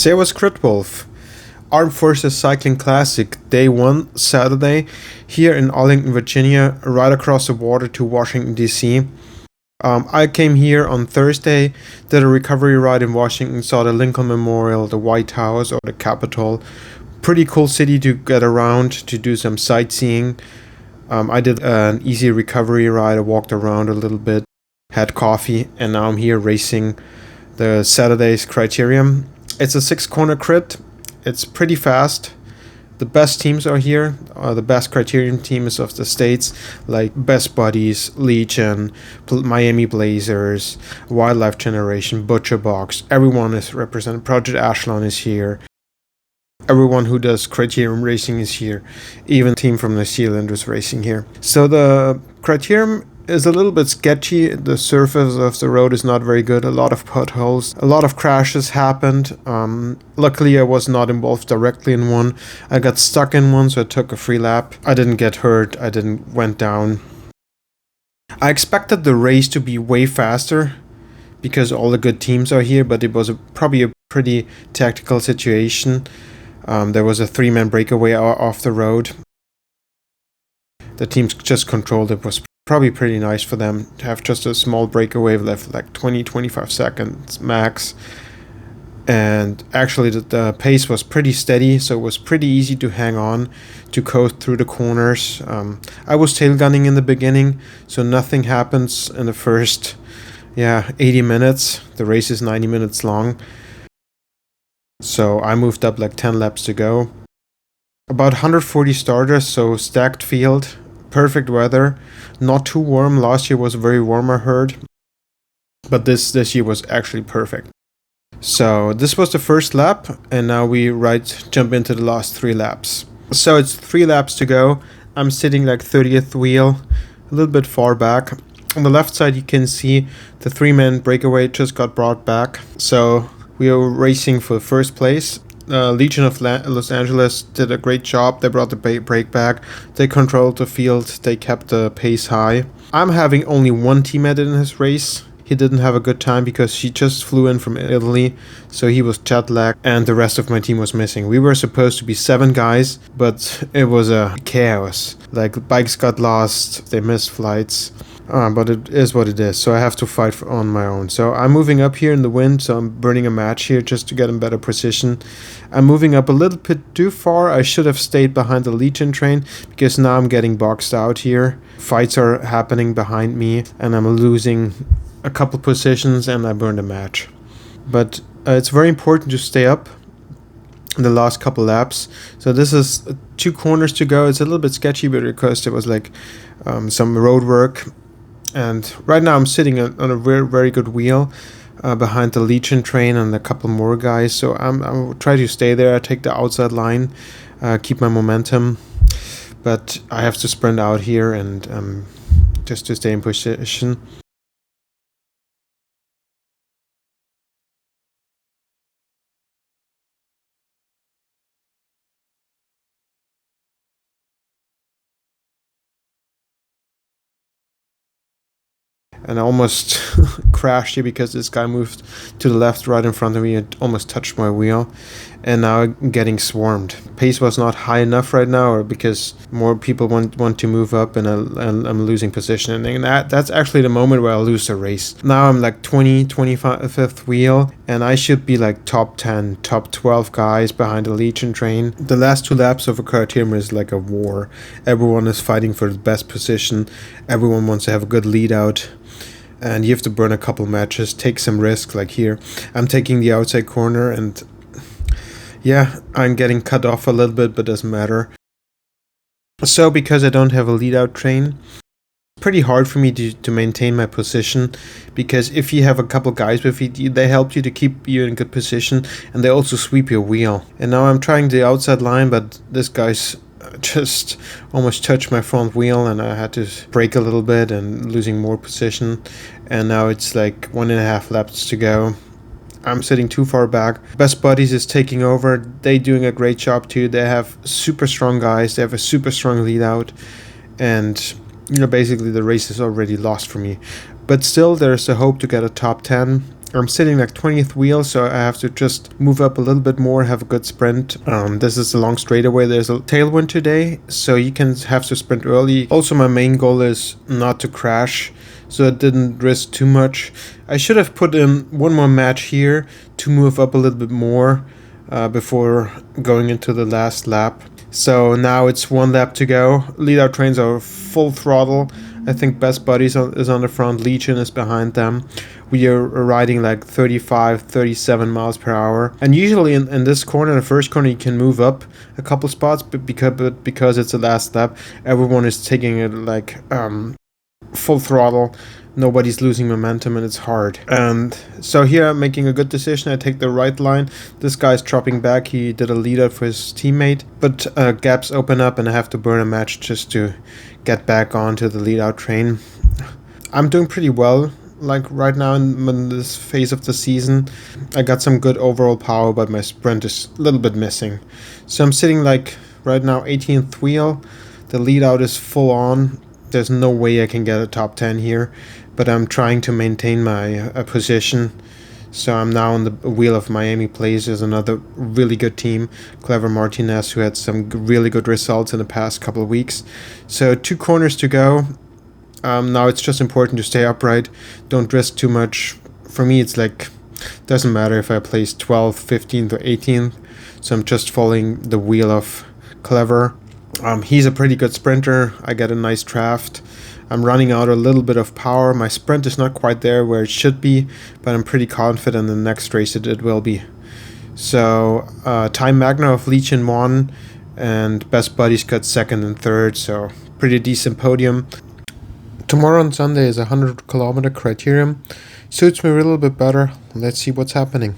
Servus CRITWOLF. Armed Forces Cycling Classic, Day 1, Saturday, here in Arlington, Virginia, right across the water to Washington, D.C. I came here on Thursday, did a recovery ride in Washington, saw the Lincoln Memorial, the White House, or the Capitol. Pretty cool city to get around, to do some sightseeing. I did an easy recovery ride, I walked around a little bit, had coffee, and now I'm here racing the Saturday's Criterium. It's a 6-corner crit. It's pretty fast. The best teams are here. The best Criterium teams of the states, like Best Buddies, Legion, Miami Blazers, Wildlife Generation, Butcher Box. Everyone is represented. Project Ashlon is here. Everyone who does Criterium racing is here. Even team from New Zealand is racing here. So the Criterium is a little bit sketchy. The surface of the road is not very good. A lot of potholes. A lot of crashes happened. Luckily I was not involved directly in one. I got stuck in one, so I took a free lap. I didn't get hurt. I didn't went down. I expected the race to be way faster because all the good teams are here, but it was probably a pretty tactical situation. There was a 3-man breakaway off the road. The teams just controlled it. It was probably pretty nice for them to have just a small breakaway left, like 20-25 seconds max. And actually the pace was pretty steady, so it was pretty easy to hang on, to coast through the corners. I was tail gunning in the beginning, so nothing happens in the first 80 minutes. The race is 90 minutes long. So I moved up like 10 laps to go. About 140 starters, so stacked field, perfect weather, not too warm. Last year was very warm, I heard, but this year was actually perfect. So this was the first lap, and now we jump into the last 3 laps. So it's 3 laps to go. I'm sitting like 30th wheel, a little bit far back. On the left side you can see the 3-man breakaway just got brought back. So we are racing for first place. Legion of Los Angeles did a great job. They brought the brake back. They controlled the field. They kept the pace high. I'm having only one teammate in his race. He didn't have a good time because he just flew in from Italy, so he was jet lagged, and the rest of my team was missing. We were supposed to be 7 guys, but it was a chaos. Like, bikes got lost, they missed flights. But it is what it is, so I have to fight on my own. So I'm moving up here in the wind, so I'm burning a match here just to get in better position. I'm moving up a little bit too far. I should have stayed behind the Legion train, because now I'm getting boxed out here. Fights are happening behind me, and I'm losing a couple positions, and I burned a match. But it's very important to stay up in the last couple laps. So this is 2 corners to go. It's a little bit sketchy, but because there was like some road work. And right now I'm sitting on a very, very good wheel behind the Legion train and a couple more guys. So I'll try to stay there. I take the outside line, keep my momentum. But I have to sprint out here and just to stay in position. And I almost crashed here because this guy moved to the left right in front of me and almost touched my wheel. And now I'm getting swarmed. Pace was not high enough right now, or because more people want to move up, and I'm losing position. And that's actually the moment where I lose the race. Now I'm like 25th wheel, and I should be like top 10, top 12 guys behind the Legion train. The last 2 laps of a Criterium is like a war. Everyone is fighting for the best position. Everyone wants to have a good lead out. And you have to burn a couple matches, take some risk, like here. I'm taking the outside corner, and yeah, I'm getting cut off a little bit, but doesn't matter. So because I don't have a lead out train, it's pretty hard for me to maintain my position, because if you have a couple guys with you, they help you to keep you in good position, and they also sweep your wheel. And now I'm trying the outside line, but this guy's just almost touched my front wheel, and I had to brake a little bit and losing more position. And now it's like 1.5 laps to go. I'm sitting too far back. Best Buddies is taking over. They doing a great job too. They have super strong guys. They have a super strong lead out, and basically the race is already lost for me. But still, there's a hope to get a top 10. I'm sitting like 20th wheel, so I have to just move up a little bit more, have a good sprint. This is a long straightaway. There's a tailwind today, so you can have to sprint early. Also, my main goal is not to crash, so I didn't risk too much. I should have put in one more match here to move up a little bit more before going into the last lap. So now it's one lap to go. Lead out trains are full throttle. I think Best Buddies is on the front. Legion is behind them. We are riding like 35, 37 miles per hour. And usually in this corner, the first corner, you can move up a couple spots, but because it's the last lap, everyone is taking it like full throttle. Nobody's losing momentum, and it's hard. And so here I'm making a good decision. I take the right line. This guy's dropping back. He did a lead out for his teammate, but gaps open up and I have to burn a match just to get back onto the lead out train. I'm doing pretty well, like right now in this phase of the season. I got some good overall power, but my sprint is a little bit missing. So I'm sitting like right now 18th wheel. The lead out is full on. There's no way I can get a top 10 here, but I'm trying to maintain my position. So I'm now on the wheel of Miami Place. There's another really good team, Clever Martinez, who had some really good results in the past couple of weeks. So 2 corners to go. Now it's just important to stay upright. Don't risk too much. For me, it's like, doesn't matter if I place 12th, 15th, or 18th. So I'm just following the wheel of Clever. He's a pretty good sprinter. I get a nice draft. I'm running out a little bit of power. My sprint is not quite there where it should be, but I'm pretty confident in the next race it will be. So Time Magna of Legion won, and Best Buddies got 2nd and 3rd, so pretty decent podium. Tomorrow on Sunday is a 100-kilometer criterium. Suits me a little bit better. Let's see what's happening.